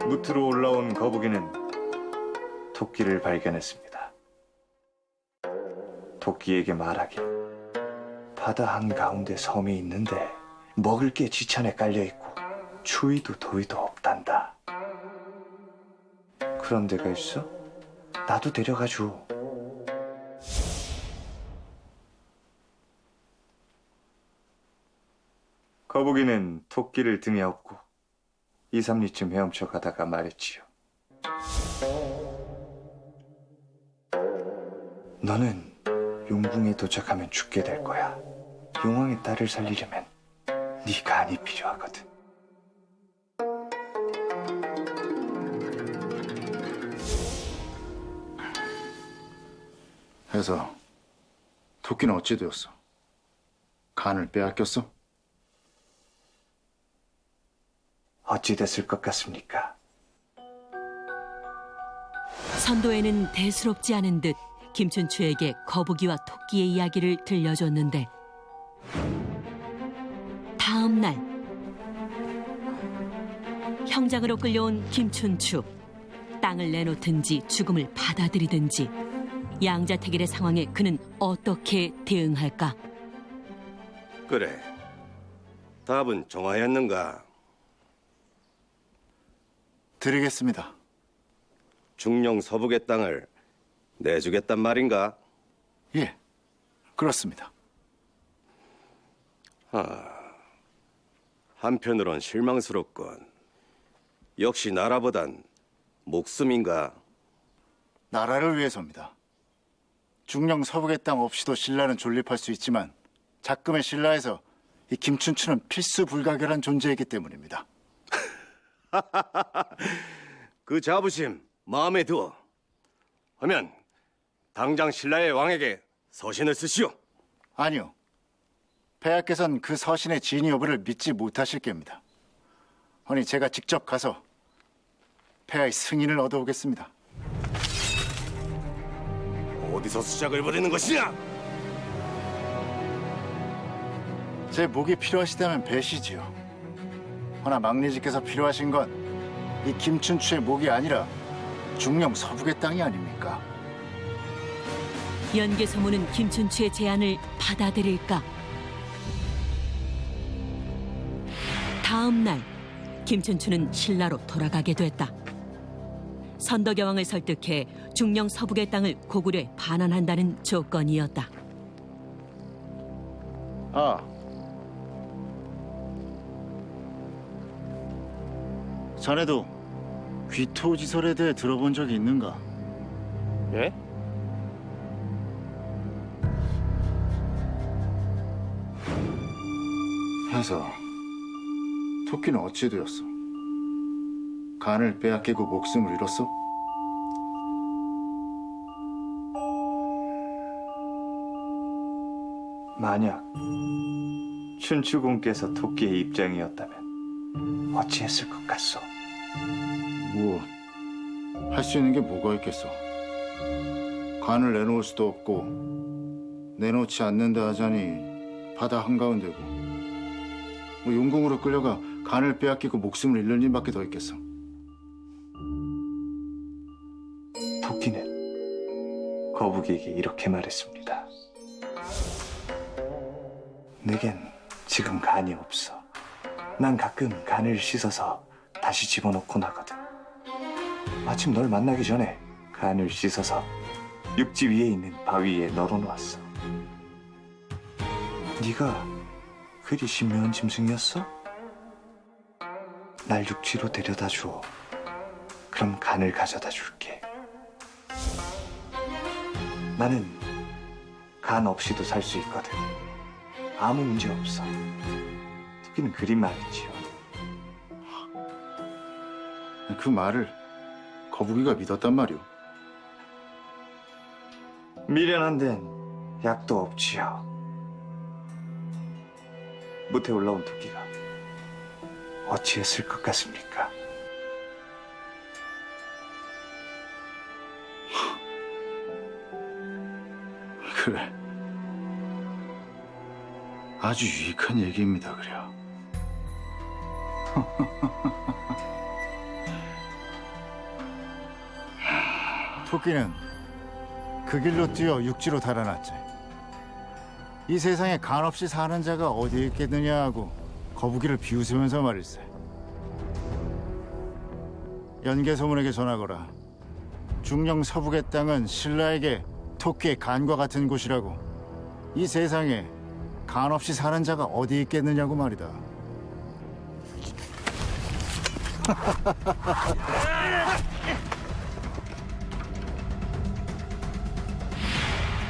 무트로 올라온 거북이는 토끼를 발견했습니다. 토끼에게 말하길, 바다 한가운데 섬이 있는데 먹을 게 지천에 깔려있고 추위도 더위도 없단다. 그런 데가 있어? 나도 데려가줘. 거북이는 토끼를 등에 업고 2, 3리쯤 헤엄쳐 가다가 말했지요. 너는 용궁에 도착하면 죽게 될 거야. 용왕의 딸을 살리려면 네 간이 필요하거든. 해서 토끼는 어찌 되었어? 간을 빼앗겼어? 어찌 됐을 것 같습니까? 선도에는 대수롭지 않은 듯 김춘추에게 거북이와 토끼의 이야기를 들려줬는데 다음 날 형장으로 끌려온 김춘추. 땅을 내놓든지 죽음을 받아들이든지 양자택일의 상황에 그는 어떻게 대응할까? 그래, 답은 정하였는가? 드리겠습니다. 중령 서북의 땅을 내주겠단 말인가? 예, 그렇습니다. 한편으론 실망스럽건 역시 나라보단 목숨인가? 나라를 위해서입니다. 중령 서북의 땅 없이도 신라는 존립할 수 있지만 작금의 신라에서 이 김춘추는 필수 불가결한 존재이기 때문입니다. 그 자부심 마음에 두어. 하면 당장 신라의 왕에게 서신을 쓰시오. 아니요. 폐하께서는 그 서신의 진위 여부를 믿지 못하실 겁니다. 허니 제가 직접 가서 폐하의 승인을 얻어오겠습니다. 어디서 수작을 벌이는 것이냐? 제 목이 필요하시다면 배시지요. 허나 망리지께서 필요하신 건 이 김춘추의 목이 아니라 중령 서북의 땅이 아닙니까? 연개 소문은 김춘추의 제안을 받아들일까? 다음 날 김춘추는 신라로 돌아가게 됐다. 선덕여왕을 설득해 중령 서북의 땅을 고구려에 반환한다는 조건이었다. 자네도 귀토지설에 대해 들어본 적이 있는가? 예? 해서 토끼는 어찌 되었어? 간을 빼앗기고 목숨을 잃었어? 만약 춘추공께서 토끼의 입장이었다면 어찌했을 것 같소? 뭐, 할 수 있는 게 뭐가 있겠어? 간을 내놓을 수도 없고 내놓지 않는다 하자니 바다 한가운데고 뭐 용궁으로 끌려가 간을 빼앗기고 목숨을 잃는 일밖에 더 있겠어. 토끼는 거북이에게 이렇게 말했습니다. 내겐 지금 간이 없어. 난 가끔 간을 씻어서 다시 집어넣곤 하거든. 마침 널 만나기 전에 간을 씻어서 육지 위에 있는 바위에 널어놓았어. 네가 그리 신명한 짐승이었어? 날 육지로 데려다 줘. 그럼 간을 가져다 줄게. 나는 간 없이도 살 수 있거든. 아무 문제 없어. 토끼는 그리 말했지요. 그 말을 거북이가 믿었단 말이오. 미련한 데는 약도 없지요. 못해 올라온 토끼가 어찌했을 것 같습니까? 그래. 아주 유익한 얘기입니다, 그래요. 토끼는 그 길로 뛰어 육지로 달아났지. 이 세상에 간 없이 사는 자가 어디 있겠느냐 하고 거북이를 비웃으면서 말일세. 연개소문에게 전하거라. 중령 서북의 땅은 신라에게 토끼의 간과 같은 곳이라고. 이 세상에 간 없이 사는 자가 어디 있겠느냐고 말이다.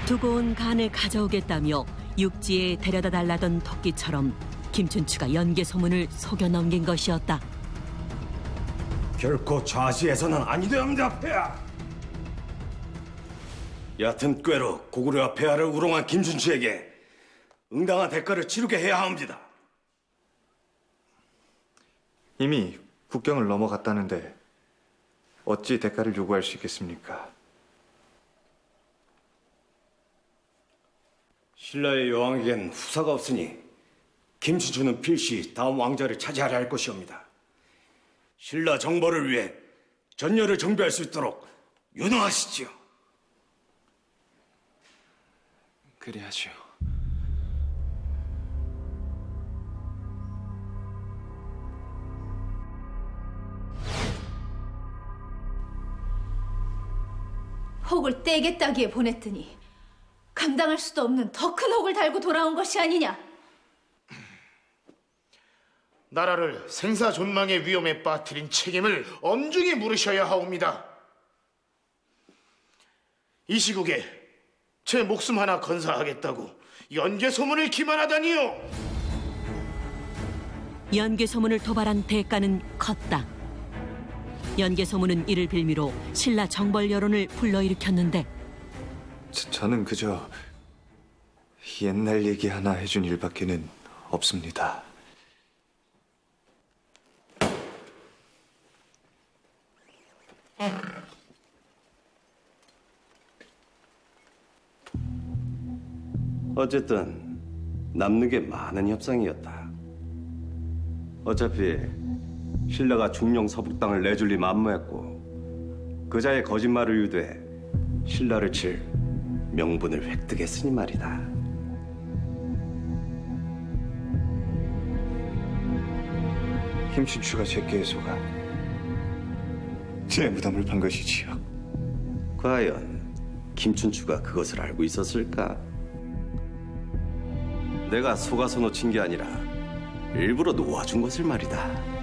두고 온 간을 가져오겠다며 육지에 데려다 달라던 토끼처럼 김춘추가 연개 소문을 속여 넘긴 것이었다. 결코 좌시해서는 아니되옵니다, 폐하. 얕은 꾀로 고구려와 폐하를 우롱한 김춘추에게 응당한 대가를 치르게 해야 합니다. 이미 국경을 넘어갔다는데 어찌 대가를 요구할 수 있겠습니까? 신라의 여왕에겐 후사가 없으니 김춘추는 필시 다음 왕자를 차지하려 할 것이옵니다. 신라 정벌을 위해 전열을 정비할 수 있도록 유능하시지요. 그래야죠. 혹을 떼겠다기에 보냈더니 감당할 수도 없는 더 큰 혹을 달고 돌아온 것이 아니냐. 나라를 생사존망의 위험에 빠뜨린 책임을 엄중히 물으셔야 하옵니다. 이 시국에 제 목숨 하나 건사하겠다고 연개 소문을 기만하다니요. 연개 소문을 도발한 대가는 컸다. 연개 소문은 이를 빌미로 신라 정벌 여론을 불러일으켰는데 저는 그저 옛날 얘기 하나 해준 일밖에는 없습니다. 어쨌든 남는 게 많은 협상이었다. 어차피 신라가 중령 서북 땅을 내줄리 만무했고 그자의 거짓말을 유도해 신라를 칠 명분을 획득했으니 말이다. 김춘추가 제게에 속아 제 무덤을 판 것이지요. 과연 김춘추가 그것을 알고 있었을까? 내가 속아서 놓친 게 아니라 일부러 놓아준 것을 말이다.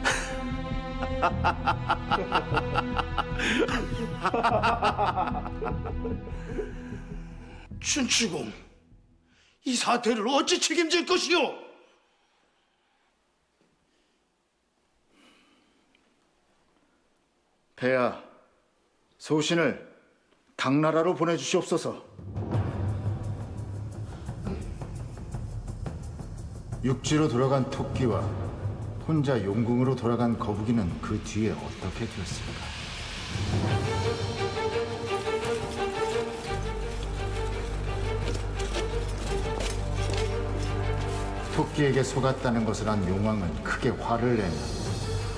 춘추공, 이 사태를 어찌 책임질 것이오? 폐하, 소신을 당나라로 보내주시옵소서. 육지로 돌아간 토끼와 혼자 용궁으로 돌아간 거북이는 그 뒤에 어떻게 되었을까? 토끼에게 속았다는 것을 안 용왕은 크게 화를 내며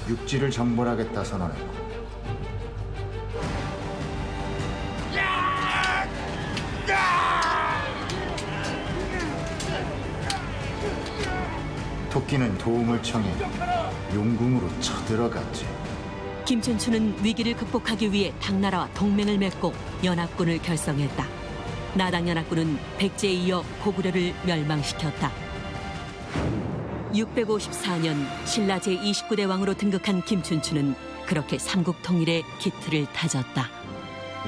육지를 정벌하겠다 선언했고 토끼는 도움을 청해 용궁으로 쳐들어갔지. 김춘추는 위기를 극복하기 위해 당나라와 동맹을 맺고 연합군을 결성했다. 나당연합군은 백제에 이어 고구려를 멸망시켰다. 654년 신라 제29대 왕으로 등극한 김춘추는 그렇게 삼국 통일의 기틀을 다졌다.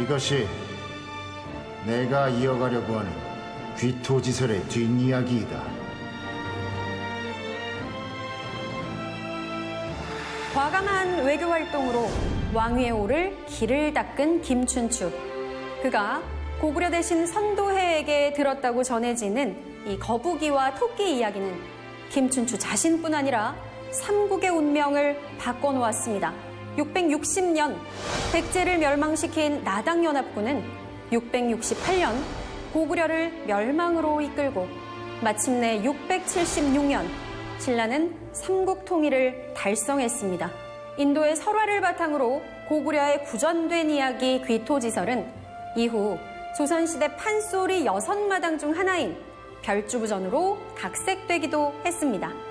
이것이 내가 이어가려고 하는 귀토지설의 뒷이야기이다. 과감한 외교 활동으로 왕위에 오를 길을 닦은 김춘추. 그가 고구려 대신 선도해에게 들었다고 전해지는 이 거북이와 토끼 이야기는 김춘추 자신뿐 아니라 삼국의 운명을 바꿔놓았습니다. 660년 백제를 멸망시킨 나당연합군은 668년 고구려를 멸망으로 이끌고 마침내 676년 신라는 삼국 통일을 달성했습니다. 인도의 설화를 바탕으로 고구려에 구전된 이야기 귀토지설은 이후 조선시대 판소리 6마당 중 하나인 별주부전으로 각색되기도 했습니다.